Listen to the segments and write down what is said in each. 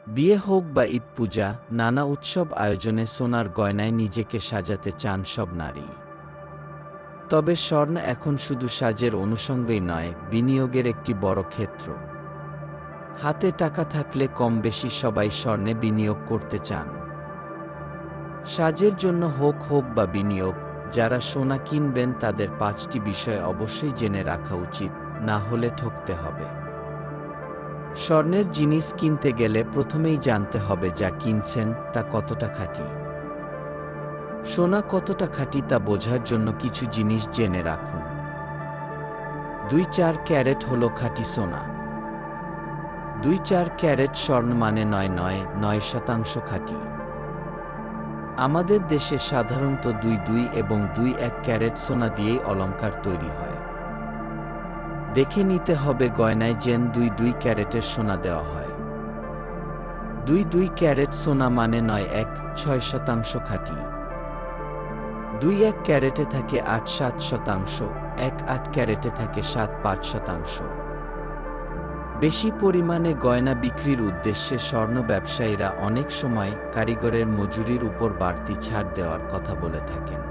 বিয়ে হোক বা ঈদ পূজা, নানা উৎসব আয়োজনে সোনার গয়নায় নিজেকে সাজাতে চান সব নারী। তবে স্বর্ণ এখন শুধু সাজের অনুষঙ্গই নয়, বিনিয়োগের একটি বড় ক্ষেত্র। হাতে টাকা থাকলে কম বেশি সবাই স্বর্ণে বিনিয়োগ করতে চান। সাজের জন্য হোক বা বিনিয়োগ, যারা সোনা কিনবেন তাদের ৫টি বিষয় অবশ্যই জেনে রাখা উচিত, না হলে ঠকতে হবে। স্বর্ণের জিনিস কিনতে গেলে প্রথমেই জানতে হবে যা কিনছেন তা কতটা খাঁটি। সোনা কতটা খাঁটি তা বোঝার জন্য কিছু জিনিস জেনে রাখুন। ২-৪ ক্যারেট হলো খাঁটি সোনা। ২-৪ ক্যারেট স্বর্ণ মানে ৯.৯% খাঁটি। আমাদের দেশে সাধারণত ২ এবং ২-১ ক্যারেট সোনা দিয়েই অলংকার তৈরি হয়। দেখে নিতে হবে গয়নায় যেন ২ ক্যারেটের সোনা দেওয়া হয়। ২ ক্যারেট সোনা মানে ৯.১৬% খাঁটি। ২-১ ক্যারেটে থাকে ৮-৭%, ১-৮ ক্যারেটে থাকে ৭-৫%। বেশি পরিমাণে গয়না বিক্রির উদ্দেশ্যে স্বর্ণ ব্যবসায়ীরা অনেক সময় কারিগরের মজুরির উপর বাড়তি ছাড় দেওয়ার কথা বলে থাকেন।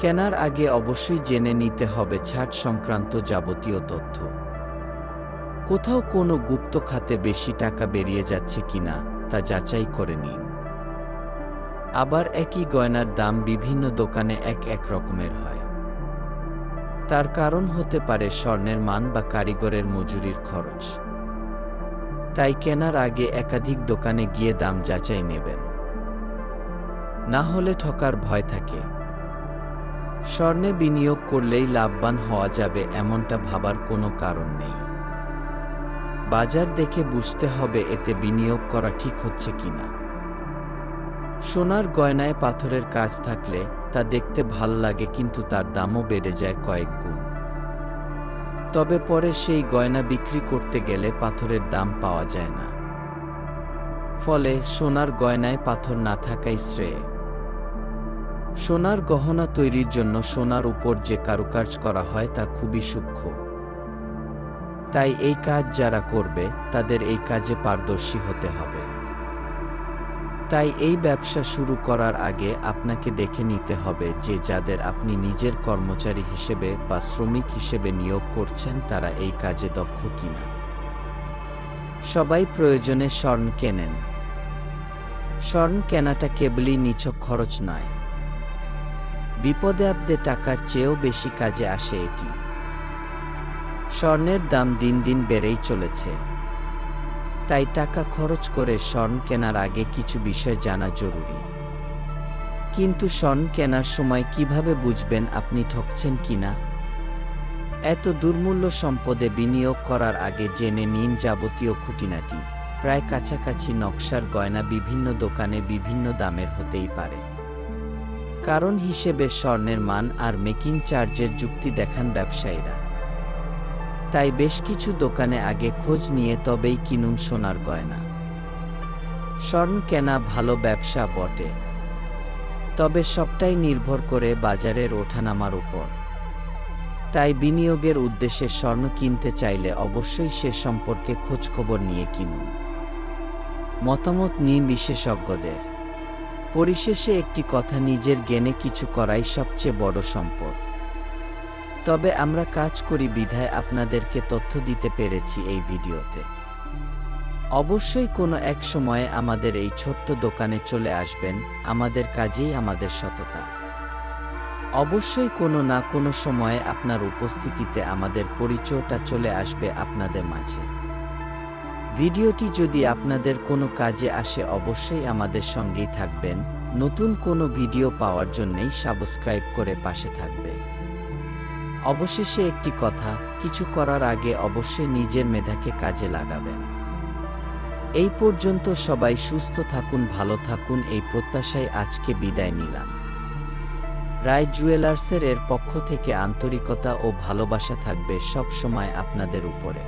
কেনার আগে অবশ্যই জেনে নিতে হবে ছাড় সংক্রান্ত যাবতীয় তথ্য। কোথাও কোনো গুপ্ত খাতে বেশি টাকা বেরিয়ে যাচ্ছে কিনা তা যাচাই করে নিন। আবার একই গয়নার দাম বিভিন্ন দোকানে এক রকমের হয়। তার কারণ হতে পারে স্বর্ণের মান বা কারিগরের মজুরির খরচ। তাই কেনার আগে একাধিক দোকানে গিয়ে দাম যাচাই নেবেন, না হলে ঠকার ভয় থাকে। স্বর্ণে বিনিয়োগ করলেই লাভবান হওয়া যাবে এমনটা ভাবার কোনো কারণ নেই। বাজার দেখে বুঝতে হবে এতে বিনিয়োগ করা ঠিক হচ্ছে কিনা। সোনার গয়নায় পাথরের কাজ থাকলে তা দেখতে ভাল লাগে, কিন্তু তার দামও বেড়ে যায় কয়েক গুণ। তবে পরে সেই গয়না বিক্রি করতে গেলে পাথরের দাম পাওয়া যায় না। ফলে সোনার গয়নায় পাথর না থাকাই শ্রেয়। সোনার গহনা তৈরির জন্য সোনার উপর যে কারুকাজ করা হয় তা খুবই সূক্ষ্ম। তাই এই কাজ যারা করবে তাদের এই কাজে পারদর্শী হতে হবে। তাই এই ব্যবসা শুরু করার আগে আপনাকে দেখে নিতে হবে যে যাদের আপনি নিজের কর্মচারী হিসেবে বা শ্রমিক হিসেবে নিয়োগ করছেন তারা এই কাজে দক্ষ কিনা। সবাই প্রয়োজনে স্বর্ণ কেনেন। স্বর্ণ কেনাটা কেবলই নিছক খরচ নয়, বিপদে আপদে টাকার চেয়েও বেশি কাজে আসে এটি। স্বর্ণের দাম দিন দিন বেড়েই চলেছে, তাই টাকা খরচ করে স্বর্ণ কেনার আগে কিছু বিষয় জানা জরুরি। কিন্তু স্বর্ণ কেনার সময় কিভাবে বুঝবেন আপনি ঠকছেন কিনা? এত দুর্মূল্য সম্পদে বিনিয়োগ করার আগে জেনে নিন যাবতীয় খুঁটিনাটি। প্রায় কাছাকাছি নকশার গয়না বিভিন্ন দোকানে বিভিন্ন দামের হতেই পারে। কারণ হিসেবে স্বর্ণের মান আর মেকিং চার্জের যুক্তি দেখান ব্যবসায়ীরা। তাই বেশ কিছু দোকানে আগে খোঁজ নিয়ে তবেই কিনুন সোনার গয়না। স্বর্ণ কেনা ভালো ব্যবসা বটে, তবে সবটাই নির্ভর করে বাজারের ওঠানামার উপর। তাই বিনিয়োগের উদ্দেশ্যে স্বর্ণ কিনতে চাইলে অবশ্যই সে সম্পর্কে খোঁজখবর নিয়ে কিনুন। মতামত নিন বিশেষজ্ঞদের। পরিশেষে একটি কথা, নিজের জ্ঞানে কিছু করাই সবচেয়ে বড় সম্পদ। তবে আমরা কাজ করি বিধায় আপনাদেরকে তথ্য দিতে পেরেছি এই ভিডিওতে। অবশ্যই কোনো এক সময়ে আমাদের এই ছোট্ট দোকানে চলে আসবেন, আমাদের কাজেই আমাদের সততা। অবশ্যই কোনো না কোনো সময়ে আপনার উপস্থিতিতে আমাদের পরিচয়টা চলে আসবে আপনাদের মাঝে। ভিডিওটি যদি আপনাদের কোনো কাজে আসে অবশ্যই আমাদের সঙ্গেই থাকবেন। নতুন কোনো ভিডিও পাওয়ার জন্যই সাবস্ক্রাইব করে পাশে থাকবে। অবশেষে একটি কথা, কিছু করার আগে অবশ্যই নিজের মেধাকে কাজে লাগাবেন। এই পর্যন্ত সবাই সুস্থ থাকুন, ভালো থাকুন এই প্রত্যাশায় আজকে বিদায় নিলাম। রায় জুয়েলার্সের পক্ষ থেকে আন্তরিকতা ও ভালোবাসা থাকবে সব সময় আপনাদের উপরে।